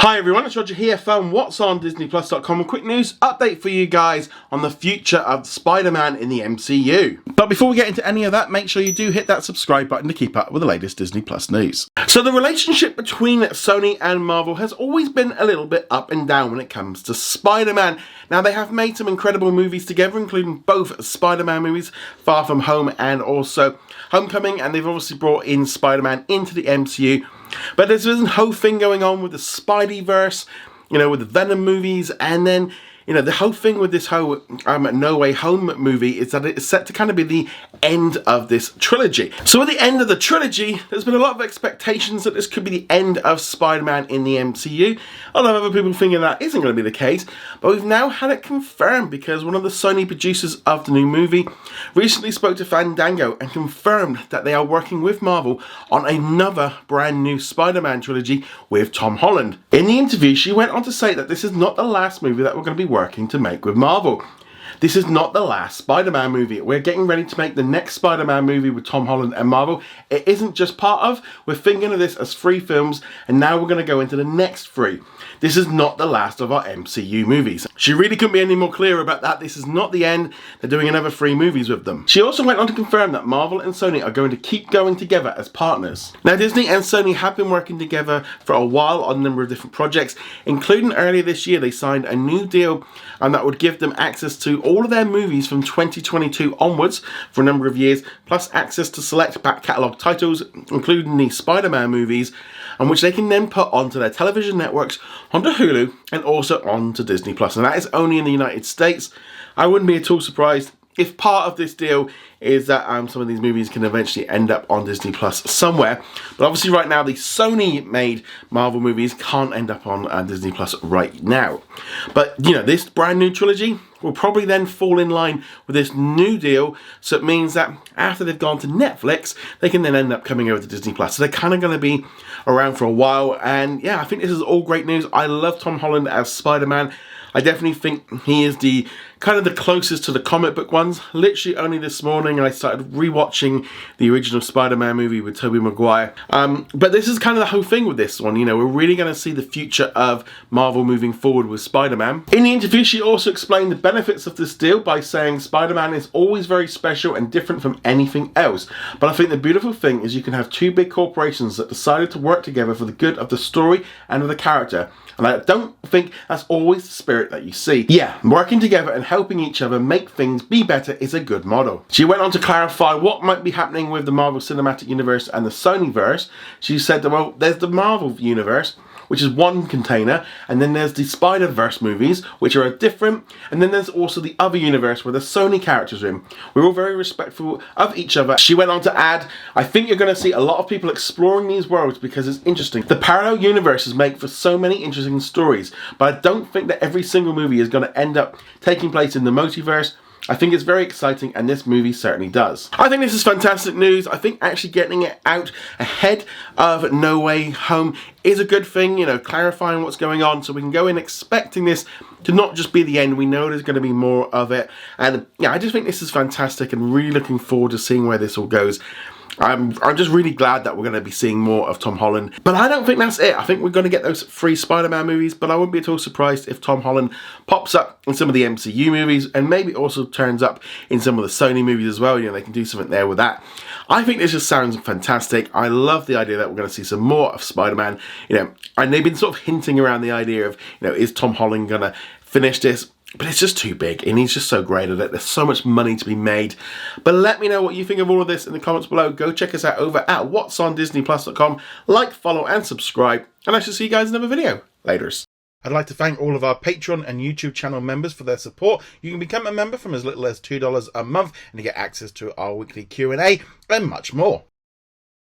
Hi everyone, it's Roger here from What's on DisneyPlus.com. A quick news update for you guys on the future of Spider-Man in the MCU. But before we get into any of that, make sure you do hit that subscribe button to keep up with the latest Disney Plus news. So the relationship between Sony and Marvel has always been a little bit up and down when it comes to Spider-Man. Now they have made some incredible movies together, including both Spider-Man movies, Far From Home and also Homecoming, and they've obviously brought in Spider-Man into the MCU. But there's this whole thing going on with the Spideyverse, with the Venom movies, and then, the whole thing with this whole No Way Home movie is that it's set to kind of be the end of this trilogy. So at the end of the trilogy, there's been a lot of expectations that this could be the end of Spider-Man in the MCU. A lot of other people thinking that isn't going to be the case, but we've now had it confirmed because one of the Sony producers of the new movie recently spoke to Fandango and confirmed that they are working with Marvel on another brand new Spider-Man trilogy with Tom Holland. In the interview, she went on to say that this is not the last movie that we're going to be working to make with Marvel. This is not the last Spider-Man movie. We're getting ready to make the next Spider-Man movie with Tom Holland and Marvel. It isn't just part of, we're thinking of this as 3 films, and now we're going to go into the next 3. This is not the last of our MCU movies. She really couldn't be any more clear about that. This is not the end. They're doing another 3 movies with them. She also went on to confirm that Marvel and Sony are going to keep going together as partners. Now, Disney and Sony have been working together for a while on a number of different projects, including earlier this year they signed a new deal and that would give them access to all of their movies from 2022 onwards for a number of years, plus access to select back catalogue titles, including the Spider-Man movies, and which they can then put onto their television networks, onto Hulu, and also onto Disney Plus. And that is only in the United States. I wouldn't be at all surprised if part of this deal is that some of these movies can eventually end up on Disney Plus somewhere. But obviously right now the Sony-made Marvel movies can't end up on Disney Plus right now. But, this brand new trilogy will probably then fall in line with this new deal. So it means that after they've gone to Netflix, they can then end up coming over to Disney Plus. So they're kind of going to be around for a while. And yeah, I think this is all great news. I love Tom Holland as Spider-Man. I definitely think he is the closest to the comic book ones. Literally only this morning I started rewatching the original Spider-Man movie with Tobey Maguire. But this is kind of the whole thing with this one. We're really going to see the future of Marvel moving forward with Spider-Man. In the interview, she also explained the benefits of this deal by saying Spider-Man is always very special and different from anything else. But I think the beautiful thing is you can have 2 big corporations that decided to work together for the good of the story and of the character. And I don't think that's always the spirit that you see. Yeah, working together and helping each other make things be better is a good model. She went on to clarify what might be happening with the Marvel Cinematic Universe and the Sonyverse. She said that, well, there's the Marvel Universe, which is one container, and then there's the Spider-Verse movies, which are different, and then there's also the other universe where the Sony characters are in. We're all very respectful of each other. She went on to add, I think you're going to see a lot of people exploring these worlds because it's interesting. The parallel universes make for so many interesting stories, but I don't think that every single movie is going to end up taking place in the multiverse. I think it's very exciting, and this movie certainly does. I think this is fantastic news. I think actually getting it out ahead of No Way Home is a good thing, clarifying what's going on so we can go in expecting this to not just be the end. We know there's going to be more of it. And yeah, I just think this is fantastic and really looking forward to seeing where this all goes. I'm just really glad that we're going to be seeing more of Tom Holland. But I don't think that's it. I think we're going to get those 3 Spider-Man movies, but I wouldn't be at all surprised if Tom Holland pops up in some of the MCU movies and maybe also turns up in some of the Sony movies as well. They can do something there with that. I think this just sounds fantastic. I love the idea that we're going to see some more of Spider-Man. And they've been sort of hinting around the idea of, is Tom Holland going to finish this? But it's just too big, and he's just so great at it. There's so much money to be made. But let me know what you think of all of this in the comments below. Go check us out over at whatsondisneyplus.com. Like, follow, and subscribe. And I shall see you guys in another video. Laters. I'd like to thank all of our Patreon and YouTube channel members for their support. You can become a member from as little as $2 a month, and you get access to our weekly Q&A and much more.